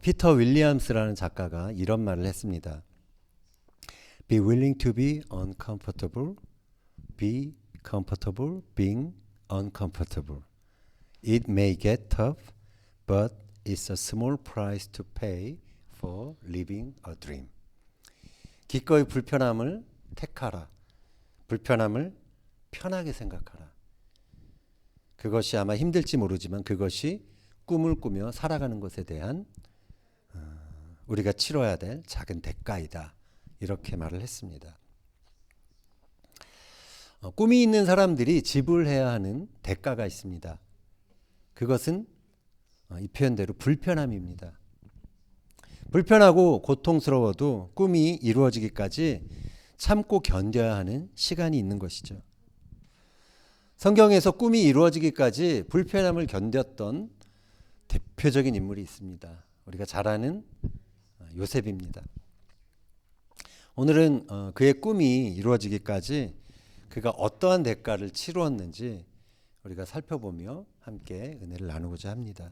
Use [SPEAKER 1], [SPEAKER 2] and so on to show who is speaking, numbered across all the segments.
[SPEAKER 1] 피터 윌리엄스라는 작가가 이런 말을 했습니다. Be willing to be uncomfortable. Be comfortable being uncomfortable. It may get tough, but it's a small price to pay for living a dream. 기꺼이 불편함을 택하라. 불편함을 편하게 생각하라. 그것이 아마 힘들지 모르지만 그것이 꿈을 꾸며 살아가는 것에 대한 우리가 치러야 될 작은 대가이다. 이렇게 말을 했습니다. 꿈이 있는 사람들이 지불해야 하는 대가가 있습니다. 그것은 이 표현대로 불편함입니다. 불편하고 고통스러워도 꿈이 이루어지기까지 참고 견뎌야 하는 시간이 있는 것이죠. 성경에서 꿈이 이루어지기까지 불편함을 견뎠던 대표적인 인물이 있습니다. 우리가 잘 아는 요셉입니다. 오늘은 그의 꿈이 이루어지기까지 그가 어떠한 대가를 치루었는지 우리가 살펴보며 함께 은혜를 나누고자 합니다.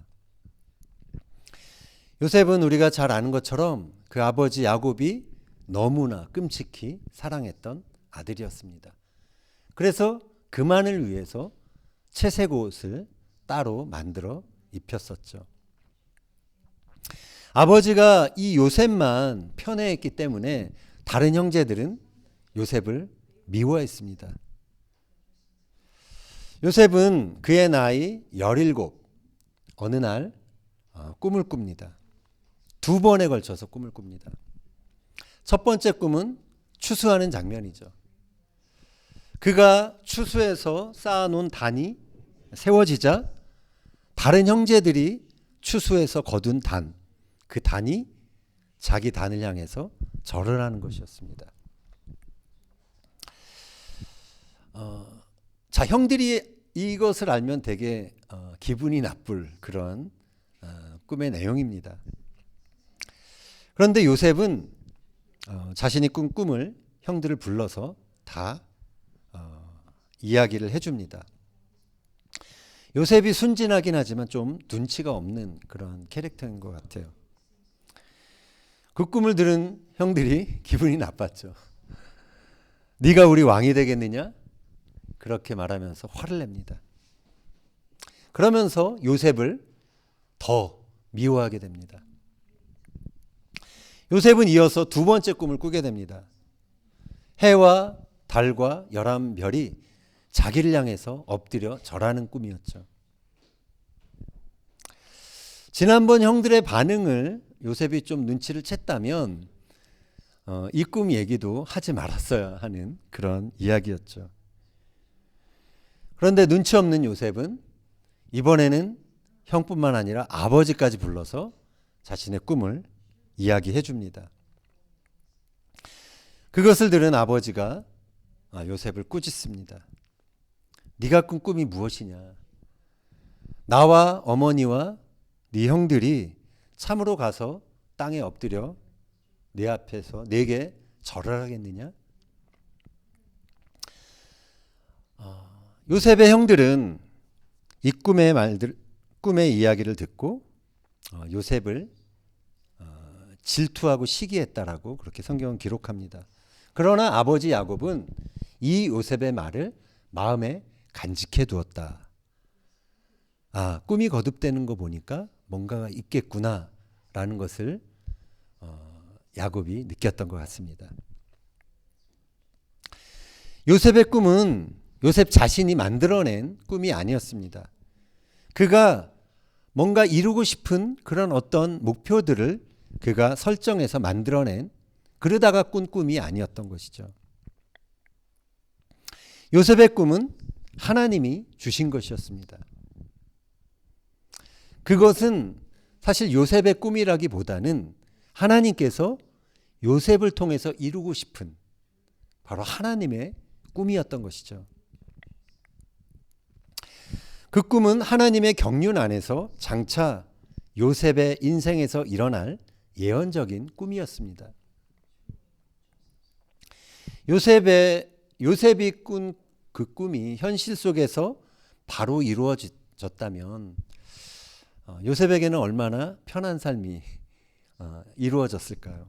[SPEAKER 1] 요셉은 우리가 잘 아는 것처럼 그 아버지 야곱이 너무나 끔찍히 사랑했던 아들이었습니다. 그래서 그만을 위해서 채색 옷을 따로 만들어 입혔었죠. 아버지가 이 요셉만 편애했기 때문에 다른 형제들은 요셉을 미워했습니다. 요셉은 그의 나이 17 어느 날 꿈을 꿉니다. 2번에 걸쳐서 꿈을 꿉니다. 첫 번째 꿈은 추수하는 장면이죠. 그가 추수해서 쌓아놓은 단이 세워지자 다른 형제들이 추수해서 거둔 단, 그 단이 자기 단을 향해서 절을 하는 것이었습니다. 자, 형들이 이것을 알면 되게 기분이 나쁠 그런 꿈의 내용입니다. 그런데 요셉은 자신이 꾼 꿈을 형들을 불러서 다 이야기를 해줍니다. 요셉이 순진하긴 하지만 좀 눈치가 없는 그런 캐릭터인 것 같아요. 그 꿈을 들은 형들이 기분이 나빴죠. 네가 우리 왕이 되겠느냐? 그렇게 말하면서 화를 냅니다. 그러면서 요셉을 더 미워하게 됩니다. 요셉은 이어서 2번째 꿈을 꾸게 됩니다. 해와 달과 11별이 자기를 향해서 엎드려 절하는 꿈이었죠. 지난번 형들의 반응을 요셉이 좀 눈치를 챘다면 이 꿈 얘기도 하지 말았어야 하는 그런 이야기였죠. 그런데 눈치 없는 요셉은 이번에는 형뿐만 아니라 아버지까지 불러서 자신의 꿈을 이야기해 줍니다. 그것을 들은 아버지가 요셉을 꾸짖습니다. 네가 꾼 꿈이 무엇이냐? 나와 어머니와 네 형들이 참으로 가서 땅에 엎드려 내 앞에서 내게 절을 하겠느냐? 요셉의 형들은 이 꿈의 이야기를 듣고 요셉을 질투하고 시기했다라고 그렇게 성경은 기록합니다. 그러나 아버지 야곱은 이 요셉의 말을 마음에 간직해 두었다. 꿈이 거듭되는 거 보니까 뭔가가 있겠구나라는 것을 야곱이 느꼈던 것 같습니다. 요셉의 꿈은 요셉 자신이 만들어낸 꿈이 아니었습니다. 그가 뭔가 이루고 싶은 그런 어떤 목표들을 그가 설정해서 만들어낸 그러다가 꾼 꿈이 아니었던 것이죠. 요셉의 꿈은 하나님이 주신 것이었습니다. 그것은 사실 요셉의 꿈이라기보다는 하나님께서 요셉을 통해서 이루고 싶은 바로 하나님의 꿈이었던 것이죠. 그 꿈은 하나님의 경륜 안에서 장차 요셉의 인생에서 일어날 예언적인 꿈이었습니다. 요셉이 꾼 그 꿈이 현실 속에서 바로 이루어졌다면 요셉에게는 얼마나 편한 삶이 이루어졌을까요?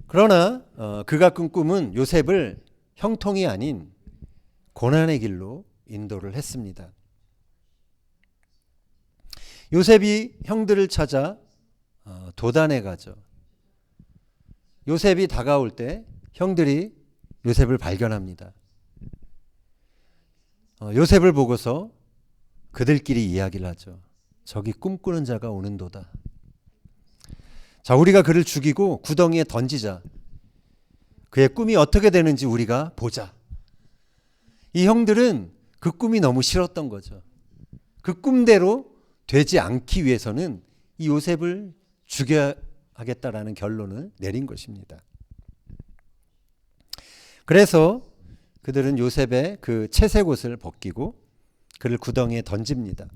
[SPEAKER 1] 그러나 그가 꾼 꿈은 요셉을 형통이 아닌 고난의 길로 인도를 했습니다. 요셉이 형들을 찾아 도단에 가죠. 요셉이 다가올 때 형들이 요셉을 발견합니다. 요셉을 보고서 그들끼리 이야기를 하죠. 저기 꿈꾸는 자가 오는도다. 자, 우리가 그를 죽이고 구덩이에 던지자. 그의 꿈이 어떻게 되는지 우리가 보자. 이 형들은 그 꿈이 너무 싫었던 거죠. 그 꿈대로 되지 않기 위해서는 이 요셉을 죽여야 하겠다라는 결론을 내린 것입니다. 그래서 그들은 요셉의 그 채색 옷을 벗기고 그를 구덩이에 던집니다.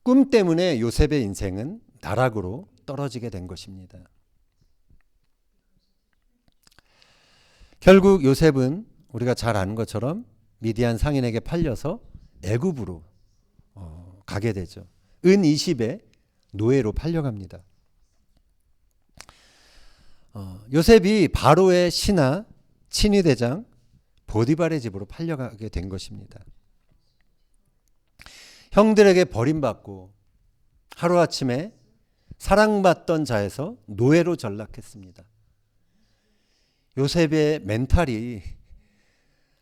[SPEAKER 1] 꿈 때문에 요셉의 인생은 나락으로 떨어지게 된 것입니다. 결국 요셉은 우리가 잘 아는 것처럼 미디안 상인에게 팔려서 애굽으로 가게 되죠. 은 20에 노예로 팔려갑니다. 요셉이 바로의 신하 친위대장 보디발의 집으로 팔려가게 된 것입니다. 형들에게 버림받고 하루아침에 사랑받던 자에서 노예로 전락했습니다. 요셉의 멘탈이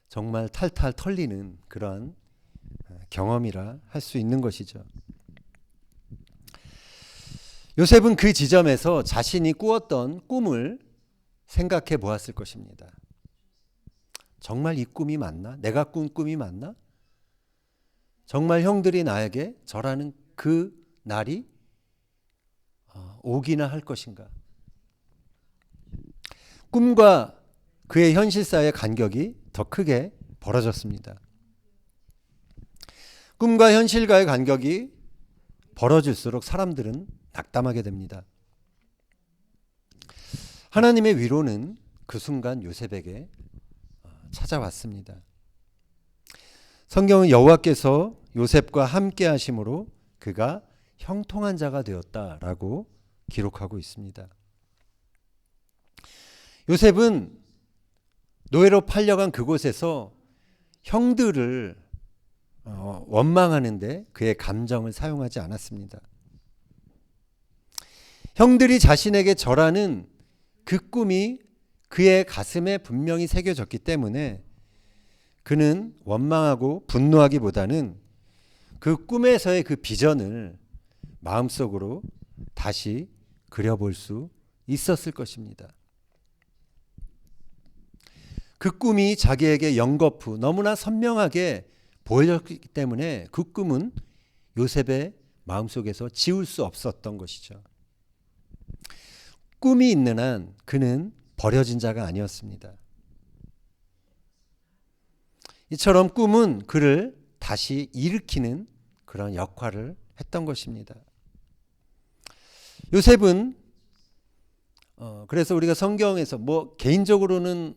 [SPEAKER 1] 정말 탈탈 털리는 그러한 경험이라 할 수 있는 것이죠. 요셉은 그 지점에서 자신이 꾸었던 꿈을 생각해 보았을 것입니다. 정말 이 꿈이 맞나? 내가 꾼 꿈이 맞나? 정말 형들이 나에게 절하는 그 날이 오기나 할 것인가? 꿈과 그의 현실 사이의 간격이 더 크게 벌어졌습니다. 꿈과 현실과의 간격이 벌어질수록 사람들은 낙담하게 됩니다. 하나님의 위로는 그 순간 요셉에게 찾아왔습니다. 성경은 여호와께서 요셉과 함께 하심으로 그가 형통한 자가 되었다라고 기록하고 있습니다. 요셉은 노예로 팔려간 그곳에서 형들을 원망하는데 그의 감정을 사용하지 않았습니다. 형들이 자신에게 절하는 그 꿈이 그의 가슴에 분명히 새겨졌기 때문에 그는 원망하고 분노하기보다는 그 꿈에서의 그 비전을 마음속으로 다시 그려볼 수 있었을 것입니다. 그 꿈이 자기에게 연거푸 너무나 선명하게 보여졌기 때문에 그 꿈은 요셉의 마음속에서 지울 수 없었던 것이죠. 꿈이 있는 한 그는 버려진 자가 아니었습니다. 이처럼 꿈은 그를 다시 일으키는 그런 역할을 했던 것입니다. 요셉은 그래서 우리가 성경에서 개인적으로는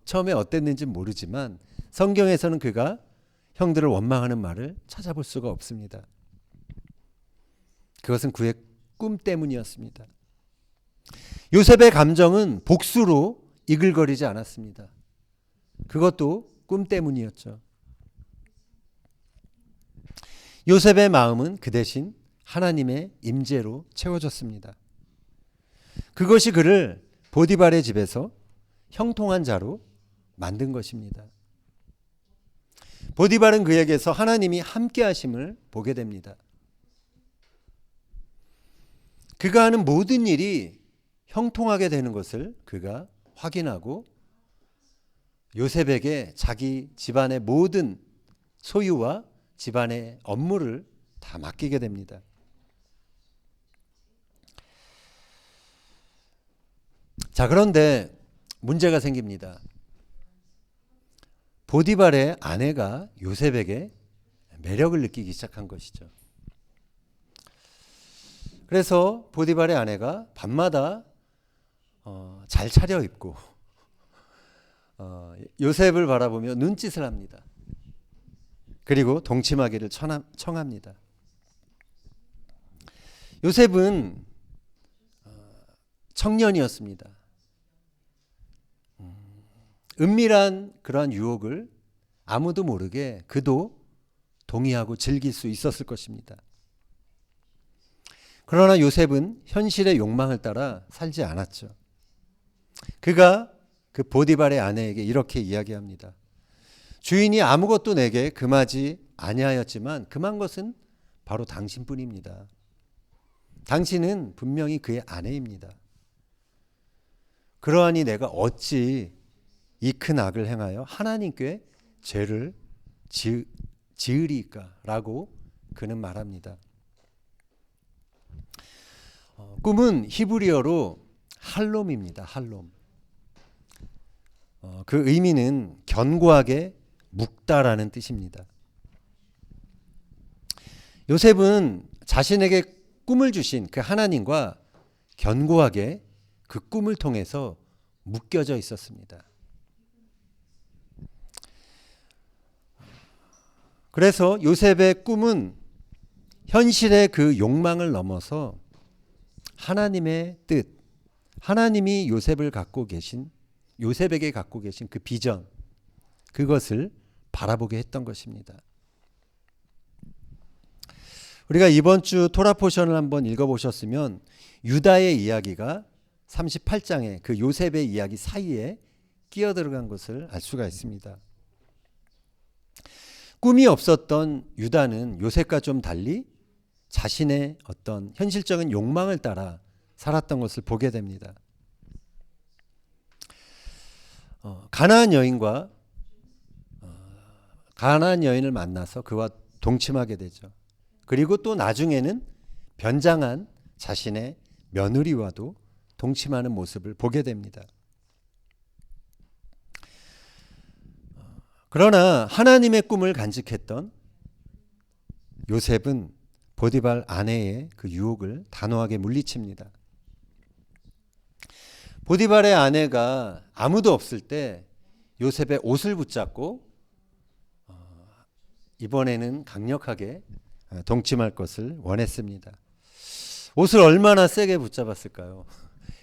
[SPEAKER 1] 처음에 어땠는지 모르지만 성경에서는 그가 형들을 원망하는 말을 찾아볼 수가 없습니다. 그것은 그의 꿈 때문이었습니다. 요셉의 감정은 복수로 이글거리지 않았습니다. 그것도 꿈 때문이었죠. 요셉의 마음은 그 대신 하나님의 임재로 채워졌습니다. 그것이 그를 보디발의 집에서 형통한 자로 만든 것입니다. 보디발은 그에게서 하나님이 함께 하심을 보게 됩니다. 그가 하는 모든 일이 형통하게 되는 것을 그가 확인하고 요셉에게 자기 집안의 모든 소유와 집안의 업무를 다 맡기게 됩니다. 자, 그런데 문제가 생깁니다. 보디발의 아내가 요셉에게 매력을 느끼기 시작한 것이죠. 그래서 보디발의 아내가 밤마다 잘 차려입고 요셉을 바라보며 눈짓을 합니다. 그리고 동침하기를 청합니다. 요셉은 청년이었습니다. 은밀한 그러한 유혹을 아무도 모르게 그도 동의하고 즐길 수 있었을 것입니다. 그러나 요셉은 현실의 욕망을 따라 살지 않았죠. 그가 그 보디발의 아내에게 이렇게 이야기합니다. 주인이 아무것도 내게 금하지 아니하였지만 금한 것은 바로 당신뿐입니다. 당신은 분명히 그의 아내입니다. 그러하니 내가 어찌 이 큰 악을 행하여 하나님께 죄를 지으리까? 라고 그는 말합니다. 꿈은 히브리어로 할롬입니다. 할롬. 그 의미는 견고하게 묶다라는 뜻입니다. 요셉은 자신에게 꿈을 주신 그 하나님과 견고하게 그 꿈을 통해서 묶여져 있었습니다. 그래서 요셉의 꿈은 현실의 그 욕망을 넘어서 하나님의 뜻, 하나님이 요셉에게 갖고 계신 그 비전, 그것을 바라보게 했던 것입니다. 우리가 이번 주 토라 포션을 한번 읽어보셨으면 유다의 이야기가 38장의 그 요셉의 이야기 사이에 끼어들어간 것을 알 수가 있습니다. 꿈이 없었던 유다는 요셉과 좀 달리 자신의 어떤 현실적인 욕망을 따라 살았던 것을 보게 됩니다. 가나안 여인을 만나서 그와 동침하게 되죠. 그리고 또 나중에는 변장한 자신의 며느리와도 동침하는 모습을 보게 됩니다. 그러나 하나님의 꿈을 간직했던 요셉은 보디발 아내의 그 유혹을 단호하게 물리칩니다. 보디발의 아내가 아무도 없을 때 요셉의 옷을 붙잡고 이번에는 강력하게 동침할 것을 원했습니다. 옷을 얼마나 세게 붙잡았을까요?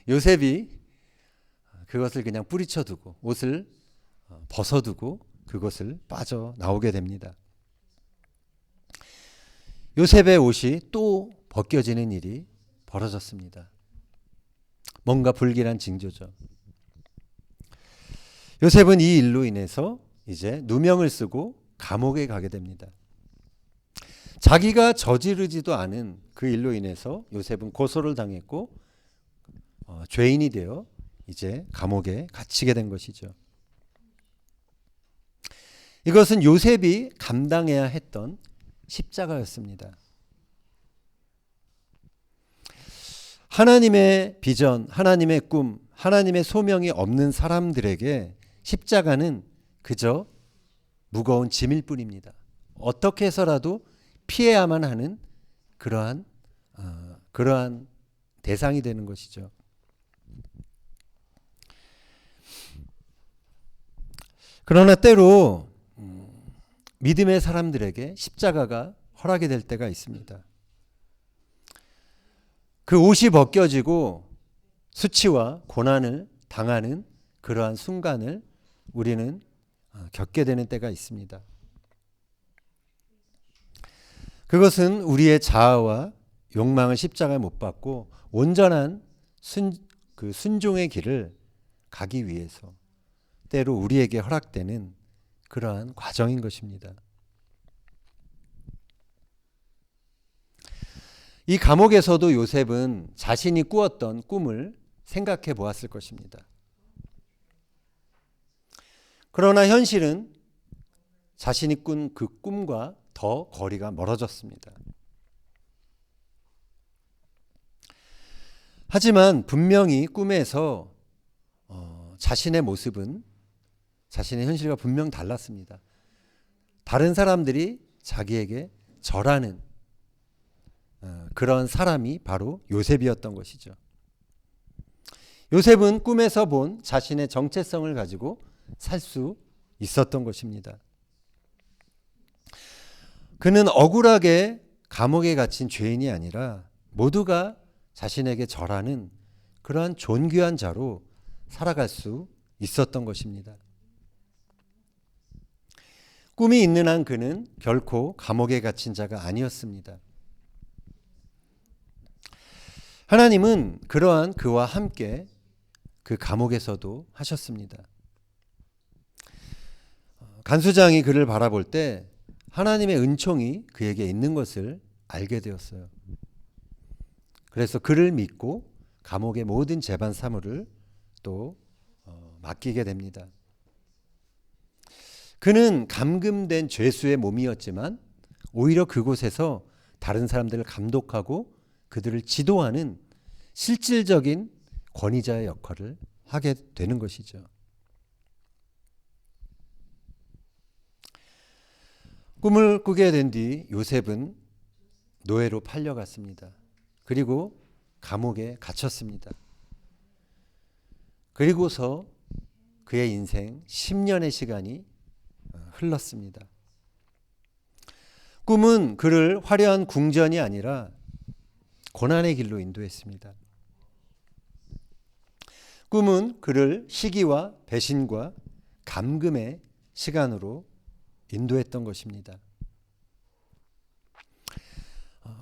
[SPEAKER 1] 요셉이 그것을 그냥 뿌리쳐두고 옷을 벗어두고 그것을 빠져나오게 됩니다. 요셉의 옷이 또 벗겨지는 일이 벌어졌습니다. 뭔가 불길한 징조죠. 요셉은 이 일로 인해서 이제 누명을 쓰고 감옥에 가게 됩니다. 자기가 저지르지도 않은 그 일로 인해서 요셉은 고소를 당했고 죄인이 되어 이제 감옥에 갇히게 된 것이죠. 이것은 요셉이 감당해야 했던 십자가였습니다. 하나님의 비전, 하나님의 꿈, 하나님의 소명이 없는 사람들에게 십자가는 그저 무거운 짐일 뿐입니다. 어떻게 해서라도 피해야만 하는 그러한 대상이 되는 것이죠. 그러나 때로 믿음의 사람들에게 십자가가 허락이 될 때가 있습니다. 그 옷이 벗겨지고 수치와 고난을 당하는 그러한 순간을 우리는 겪게 되는 때가 있습니다. 그것은 우리의 자아와 욕망을 십자가에 못 박고 온전한 순종의 길을 가기 위해서 때로 우리에게 허락되는 그러한 과정인 것입니다. 이 감옥에서도 요셉은 자신이 꾸었던 꿈을 생각해 보았을 것입니다. 그러나 현실은 자신이 꾼 그 꿈과 더 거리가 멀어졌습니다. 하지만 분명히 꿈에서 자신의 모습은 자신의 현실과 분명 달랐습니다. 다른 사람들이 자기에게 절하는 그런 사람이 바로 요셉이었던 것이죠. 요셉은 꿈에서 본 자신의 정체성을 가지고 살 수 있었던 것입니다. 그는 억울하게 감옥에 갇힌 죄인이 아니라 모두가 자신에게 절하는 그러한 존귀한 자로 살아갈 수 있었던 것입니다. 꿈이 있는 한 그는 결코 감옥에 갇힌 자가 아니었습니다. 하나님은 그러한 그와 함께 그 감옥에서도 하셨습니다. 간수장이 그를 바라볼 때 하나님의 은총이 그에게 있는 것을 알게 되었어요. 그래서 그를 믿고 감옥의 모든 재반 사무를 또 맡기게 됩니다. 그는 감금된 죄수의 몸이었지만 오히려 그곳에서 다른 사람들을 감독하고 그들을 지도하는 실질적인 권위자의 역할을 하게 되는 것이죠. 꿈을 꾸게 된 뒤 요셉은 노예로 팔려갔습니다. 그리고 감옥에 갇혔습니다. 그리고서 그의 인생 10년의 시간이 흘렀습니다. 꿈은 그를 화려한 궁전이 아니라 고난의 길로 인도했습니다. 꿈은 그를 시기와 배신과 감금의 시간으로 인도했던 것입니다.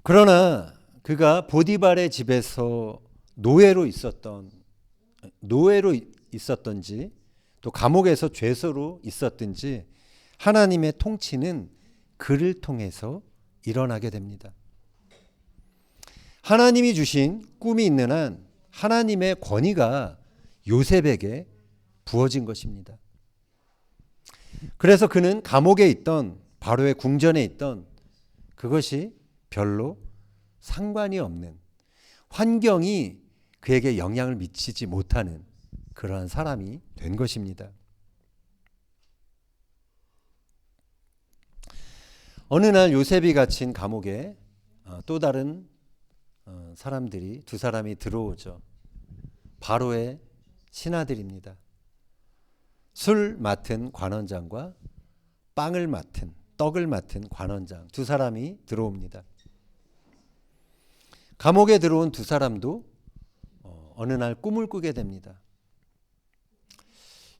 [SPEAKER 1] 그러나 그가 보디발의 집에서 노예로 있었던지 또 감옥에서 죄수로 있었든지 하나님의 통치는 그를 통해서 일어나게 됩니다. 하나님이 주신 꿈이 있는 한 하나님의 권위가 요셉에게 부어진 것입니다. 그래서 그는 감옥에 있던 바로의 궁전에 있던 그것이 별로 상관이 없는, 환경이 그에게 영향을 미치지 못하는 그러한 사람이 된 것입니다. 어느 날 요셉이 갇힌 감옥에 또 다른 사람들이, 두 사람이 들어오죠. 바로의 신하들입니다. 술 맡은 관원장과 떡을 맡은 관원장, 두 사람이 들어옵니다. 감옥에 들어온 두 사람도 어느 날 꿈을 꾸게 됩니다.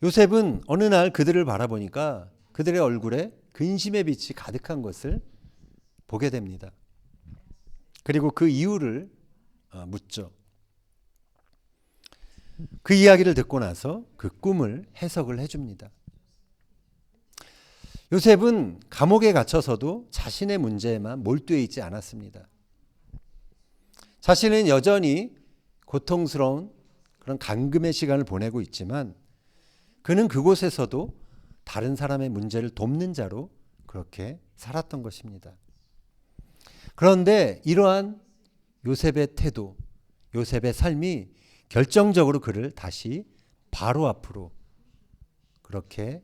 [SPEAKER 1] 요셉은 어느 날 그들을 바라보니까 그들의 얼굴에 근심의 빛이 가득한 것을 보게 됩니다. 그리고 그 이유를 묻죠. 그 이야기를 듣고 나서 그 꿈을 해석을 해줍니다. 요셉은 감옥에 갇혀서도 자신의 문제에만 몰두해 있지 않았습니다. 자신은 여전히 고통스러운 그런 감금의 시간을 보내고 있지만 그는 그곳에서도 다른 사람의 문제를 돕는 자로 그렇게 살았던 것입니다. 그런데 이러한 요셉의 태도, 요셉의 삶이 결정적으로 그를 다시 바로 앞으로 그렇게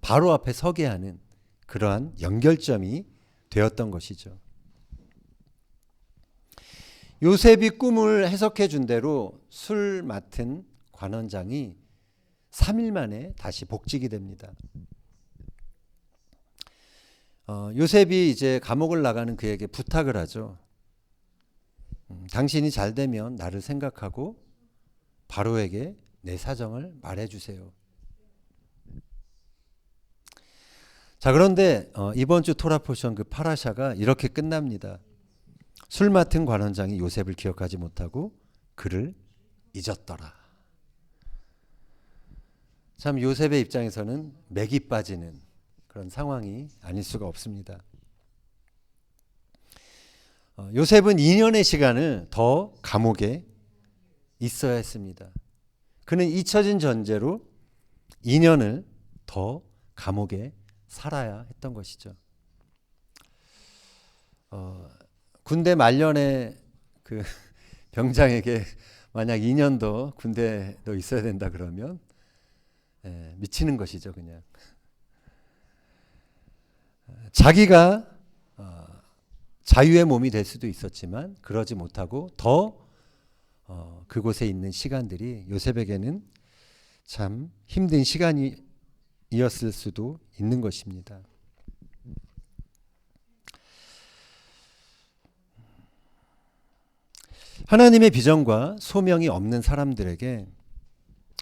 [SPEAKER 1] 바로 앞에 서게 하는 그러한 연결점이 되었던 것이죠. 요셉이 꿈을 해석해 준 대로 술 맡은 관원장이 3일 만에 다시 복직이 됩니다. 요셉이 이제 감옥을 나가는 그에게 부탁을 하죠. 당신이 잘 되면 나를 생각하고 바로에게 내 사정을 말해주세요. 자, 그런데 이번 주 토라 포션 그 파라샤가 이렇게 끝납니다. 술 맡은 관원장이 요셉을 기억하지 못하고 그를 잊었더라. 참 요셉의 입장에서는 맥이 빠지는 그런 상황이 아닐 수가 없습니다. 요셉은 2년의 시간을 더 감옥에 있어야 했습니다. 그는 잊혀진 전제로 2년을 더 감옥에 살아야 했던 것이죠. 군대 말년에 그 병장에게 만약 2년 더 군대에 너 있어야 된다 그러면 미치는 것이죠, 그냥. 자기가 자유의 몸이 될 수도 있었지만 그러지 못하고 더 그곳에 있는 시간들이 요셉에게는 참 힘든 시간이었을 수도 있는 것입니다. 하나님의 비전과 소명이 없는 사람들에게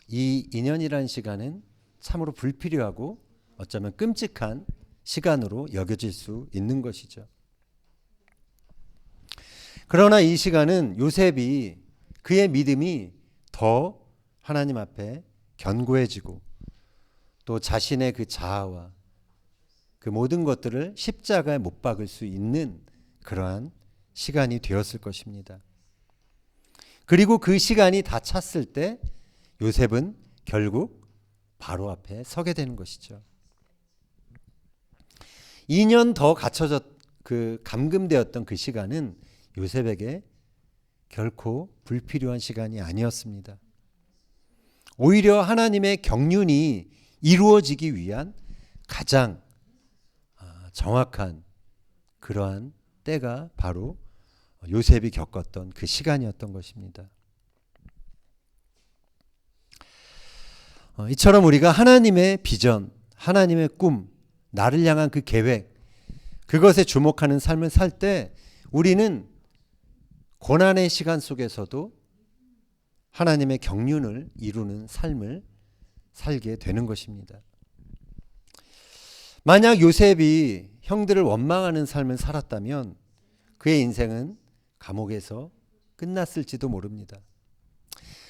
[SPEAKER 1] 이 2년이라는 시간은 참으로 불필요하고 어쩌면 끔찍한 시간으로 여겨질 수 있는 것이죠. 그러나 이 시간은 요셉이 그의 믿음이 더 하나님 앞에 견고해지고 또 자신의 그 자아와 그 모든 것들을 십자가에 못 박을 수 있는 그러한 시간이 되었을 것입니다. 그리고 그 시간이 다 찼을 때 요셉은 결국 바로 앞에 서게 되는 것이죠. 2년 더 감금되었던 그 시간은 요셉에게 결코 불필요한 시간이 아니었습니다. 오히려 하나님의 경륜이 이루어지기 위한 가장 정확한 그러한 때가 바로 요셉이 겪었던 그 시간이었던 것입니다. 이처럼 우리가 하나님의 비전, 하나님의 꿈, 나를 향한 그 계획, 그것에 주목하는 삶을 살 때 우리는 고난의 시간 속에서도 하나님의 경륜을 이루는 삶을 살게 되는 것입니다. 만약 요셉이 형들을 원망하는 삶을 살았다면 그의 인생은 감옥에서 끝났을지도 모릅니다.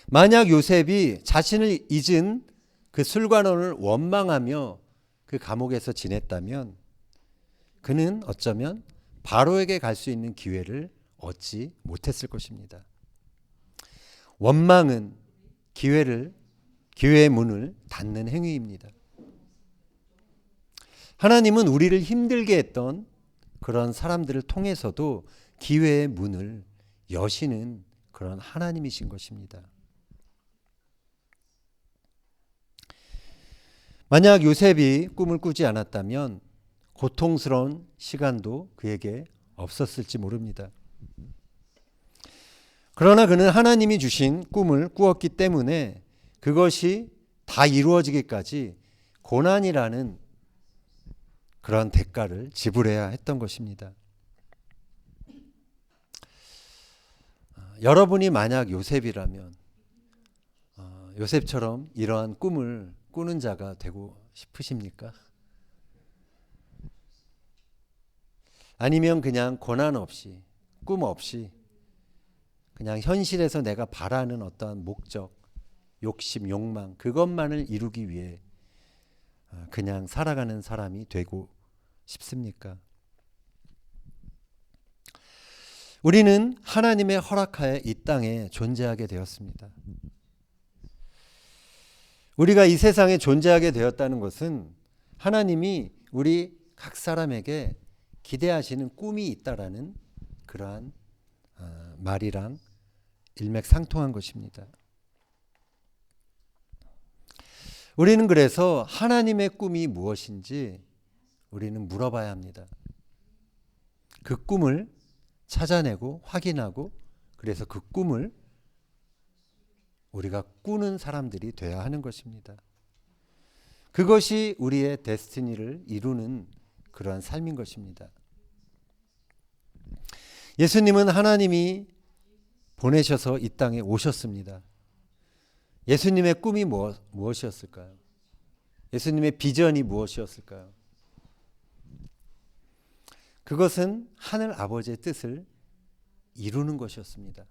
[SPEAKER 1] 만약 요셉이 자신을 잊은 그 술관원을 원망하며 그 감옥에서 지냈다면 그는 어쩌면 바로에게 갈 수 있는 기회를 얻지 못했을 것입니다. 원망은 기회의 문을 닫는 행위입니다. 하나님은 우리를 힘들게 했던 그런 사람들을 통해서도 기회의 문을 여시는 그런 하나님이신 것입니다. 만약 요셉이 꿈을 꾸지 않았다면 고통스러운 시간도 그에게 없었을지 모릅니다. 그러나 그는 하나님이 주신 꿈을 꾸었기 때문에 그것이 다 이루어지기까지 고난이라는 그러한 대가를 지불해야 했던 것입니다. 여러분이 만약 요셉이라면 요셉처럼 이러한 꿈을 꾸는 자가 되고 싶으십니까? 아니면 그냥 고난 없이, 꿈 없이 그냥 현실에서 내가 바라는 어떠한 목적, 욕심, 욕망 그것만을 이루기 위해 그냥 살아가는 사람이 되고 싶습니까? 우리는 하나님의 허락하에 이 땅에 존재하게 되었습니다. 우리가 이 세상에 존재하게 되었다는 것은 하나님이 우리 각 사람에게 기대하시는 꿈이 있다라는 그러한 말이랑 일맥상통한 것입니다. 우리는 그래서 하나님의 꿈이 무엇인지 우리는 물어봐야 합니다. 그 꿈을 찾아내고 확인하고 그래서 그 꿈을 우리가 꾸는 사람들이 되어야 하는 것입니다. 그것이 우리의 데스티니를 이루는 그러한 삶인 것입니다. 예수님은 하나님이 보내셔서 이 땅에 오셨습니다. 예수님의 꿈이 무엇이었을까요? 예수님의 비전이 무엇이었을까요? 그것은 하늘 아버지의 뜻을 이루는 것이었습니다.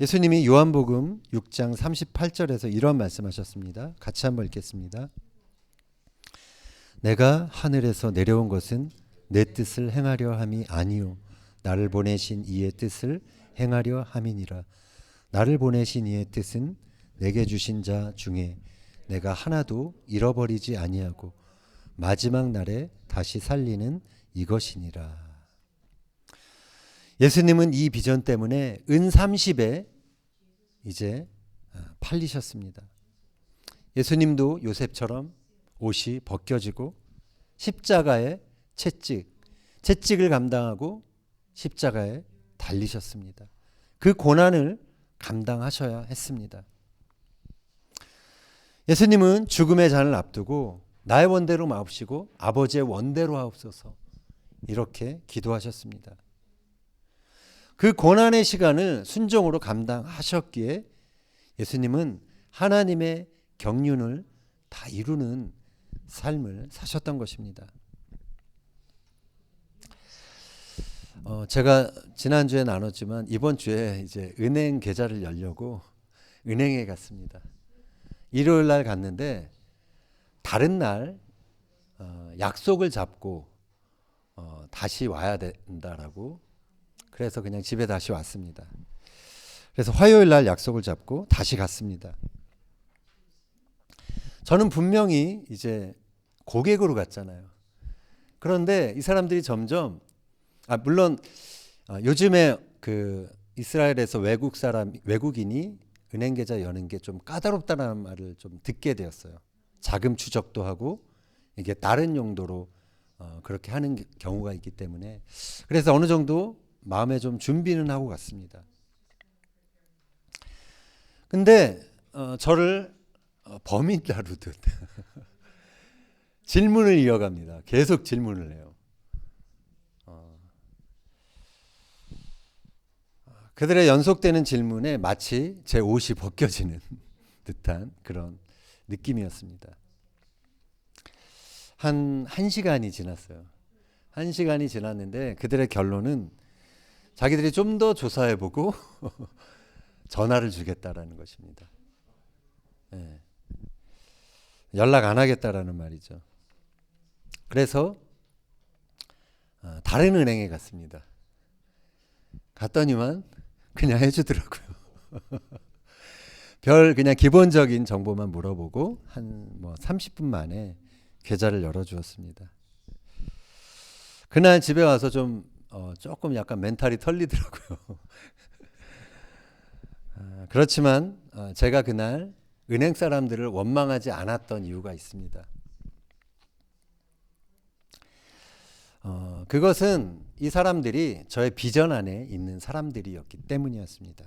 [SPEAKER 1] 예수님이 요한복음 6장 38절에서 이런 말씀하셨습니다. 같이 한번 읽겠습니다. 내가 하늘에서 내려온 것은 내 뜻을 행하려 함이 아니요 나를 보내신 이의 뜻을 행하려 함이니라. 나를 보내신 이의 뜻은 내게 주신 자 중에 내가 하나도 잃어버리지 아니하고 마지막 날에 다시 살리는 이것이니라. 예수님은 이 비전 때문에 은 30에 이제 팔리셨습니다. 예수님도 요셉처럼 옷이 벗겨지고 십자가에 채찍을 감당하고 십자가에 달리셨습니다. 그 고난을 감당하셔야 했습니다. 예수님은 죽음의 잔을 앞두고 나의 원대로 마옵시고 아버지의 원대로 하옵소서 이렇게 기도하셨습니다. 그 고난의 시간을 순종으로 감당하셨기에 예수님은 하나님의 경륜을 다 이루는 삶을 사셨던 것입니다. 제가 지난주에 나눴지만 이번 주에 이제 은행 계좌를 열려고 은행에 갔습니다. 일요일 날 갔는데 다른 날 약속을 잡고 다시 와야 된다라고 그래서 그냥 집에 다시 왔습니다. 그래서 화요일 날 약속을 잡고 다시 갔습니다. 저는 분명히 이제 고객으로 갔잖아요. 그런데 이 사람들이 점점 물론 요즘에 그 이스라엘에서 외국인이 은행 계좌 여는 게 좀 까다롭다는 말을 좀 듣게 되었어요. 자금 추적도 하고 이게 다른 용도로 그렇게 하는 경우가 있기 때문에 그래서 어느 정도 마음에 좀 준비는 하고 갔습니다. 근데 저를 범인 다루듯 질문을 이어갑니다. 계속 질문을 해요. 그들의 연속되는 질문에 마치 제 옷이 벗겨지는 듯한 그런 느낌이었습니다. 한 시간이 지났어요. 1시간이 지났는데 그들의 결론은 자기들이 좀 더 조사해보고 전화를 주겠다라는 것입니다. 네. 연락 안 하겠다라는 말이죠. 그래서 다른 은행에 갔습니다. 갔더니만 그냥 해주더라고요. 그냥 기본적인 정보만 물어보고 한 30분 만에 계좌를 열어주었습니다. 그날 집에 와서 좀 조금 약간 멘탈이 털리더라고요. 그렇지만 제가 그날 은행 사람들을 원망하지 않았던 이유가 있습니다. 그것은 이 사람들이 저의 비전 안에 있는 사람들이었기 때문이었습니다.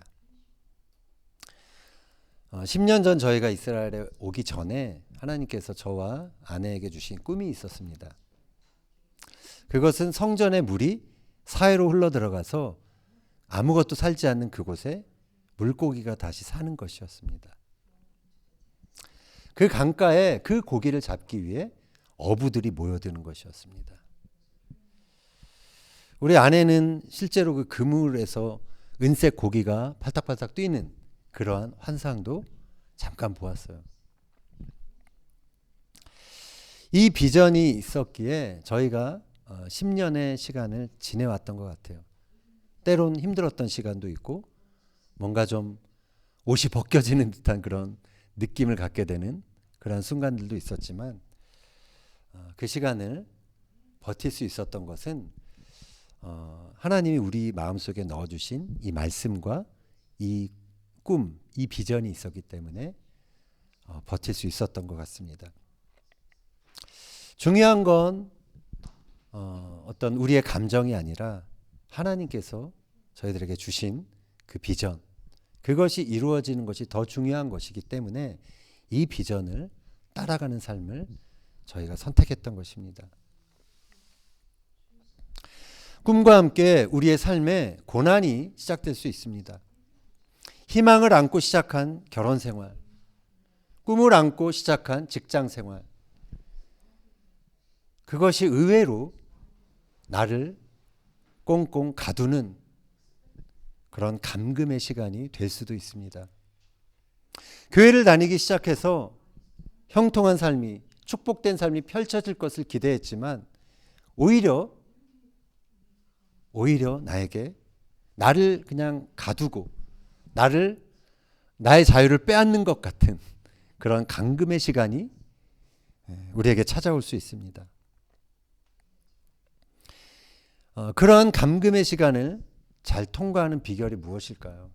[SPEAKER 1] 10년 전 저희가 이스라엘에 오기 전에 하나님께서 저와 아내에게 주신 꿈이 있었습니다. 그것은 성전의 물이 사해로 흘러들어가서 아무것도 살지 않는 그곳에 물고기가 다시 사는 것이었습니다. 그 강가에 그 고기를 잡기 위해 어부들이 모여드는 것이었습니다. 우리 아내는 실제로 그 그물에서 은색 고기가 팔딱팔딱 뛰는 그러한 환상도 잠깐 보았어요. 이 비전이 있었기에 저희가 10년의 시간을 지내왔던 것 같아요. 때론 힘들었던 시간도 있고 뭔가 좀 옷이 벗겨지는 듯한 그런 느낌을 갖게 되는 그런 순간들도 있었지만 그 시간을 버틸 수 있었던 것은 하나님이 우리 마음속에 넣어주신 이 말씀과 이 꿈, 이 비전이 있었기 때문에 버틸 수 있었던 것 같습니다. 중요한 건 어떤 우리의 감정이 아니라 하나님께서 저희들에게 주신 그 비전, 그것이 이루어지는 것이 더 중요한 것이기 때문에 이 비전을 따라가는 삶을 저희가 선택했던 것입니다. 꿈과 함께 우리의 삶에 고난이 시작될 수 있습니다. 희망을 안고 시작한 결혼 생활, 꿈을 안고 시작한 직장 생활, 그것이 의외로 나를 꽁꽁 가두는 그런 감금의 시간이 될 수도 있습니다. 교회를 다니기 시작해서 형통한 삶이, 축복된 삶이 펼쳐질 것을 기대했지만 오히려 나에게 나를 그냥 가두고 나의 자유를 빼앗는 것 같은 그런 감금의 시간이 우리에게 찾아올 수 있습니다. 그러한 감금의 시간을 잘 통과하는 비결이 무엇일까요?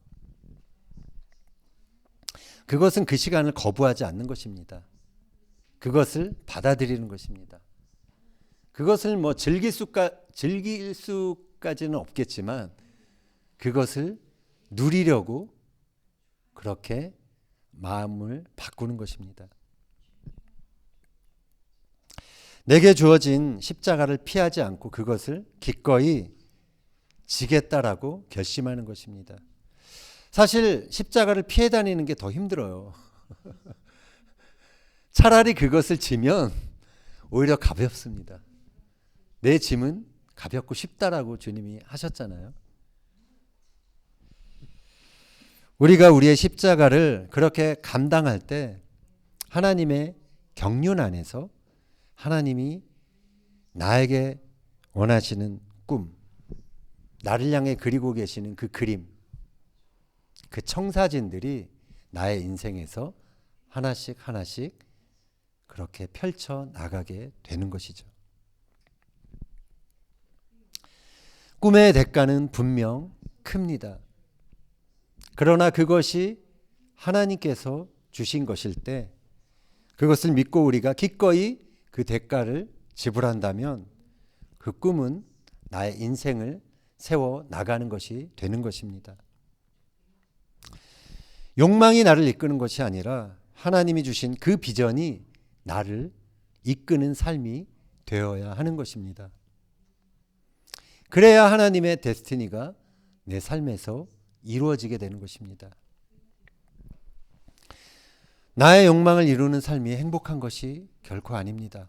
[SPEAKER 1] 그것은 그 시간을 거부하지 않는 것입니다. 그것을 받아들이는 것입니다. 그것을 즐길 수까지는 없겠지만 그것을 누리려고 그렇게 마음을 바꾸는 것입니다. 내게 주어진 십자가를 피하지 않고 그것을 기꺼이 지겠다라고 결심하는 것입니다. 사실 십자가를 피해 다니는 게 더 힘들어요. 차라리 그것을 지면 오히려 가볍습니다. 내 짐은 가볍고 쉽다라고 주님이 하셨잖아요. 우리가 우리의 십자가를 그렇게 감당할 때 하나님의 경륜 안에서 하나님이 나에게 원하시는 꿈, 나를 향해 그리고 계시는 그 그림, 그 청사진들이 나의 인생에서 하나씩 하나씩 그렇게 펼쳐 나가게 되는 것이죠. 꿈의 대가는 분명 큽니다. 그러나 그것이 하나님께서 주신 것일 때 그것을 믿고 우리가 기꺼이 그 대가를 지불한다면 그 꿈은 나의 인생을 세워 나가는 것이 되는 것입니다. 욕망이 나를 이끄는 것이 아니라 하나님이 주신 그 비전이 나를 이끄는 삶이 되어야 하는 것입니다. 그래야 하나님의 데스티니가 내 삶에서 이루어지게 되는 것입니다. 나의 욕망을 이루는 삶이 행복한 것이 결코 아닙니다.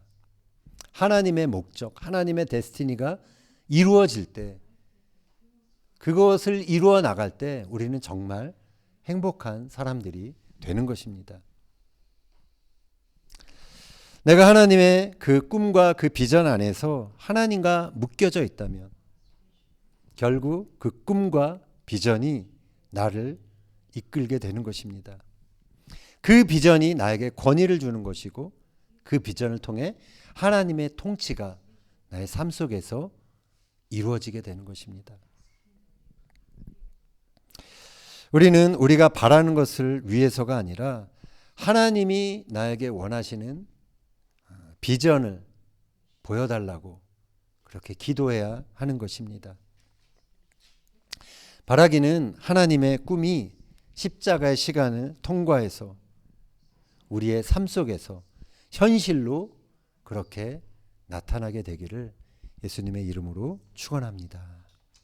[SPEAKER 1] 하나님의 목적, 하나님의 데스티니가 이루어질 때, 그것을 이루어 나갈 때 우리는 정말 행복한 사람들이 되는 것입니다. 내가 하나님의 그 꿈과 그 비전 안에서 하나님과 묶여져 있다면 결국 그 꿈과 비전이 나를 이끌게 되는 것입니다. 그 비전이 나에게 권위를 주는 것이고 그 비전을 통해 하나님의 통치가 나의 삶 속에서 이루어지게 되는 것입니다. 우리는 우리가 바라는 것을 위해서가 아니라 하나님이 나에게 원하시는 비전을 보여달라고 그렇게 기도해야 하는 것입니다. 바라기는 하나님의 꿈이 십자가의 시간을 통과해서 우리의 삶 속에서 현실로 그렇게 나타나게 되기를 예수님의 이름으로 축원합니다.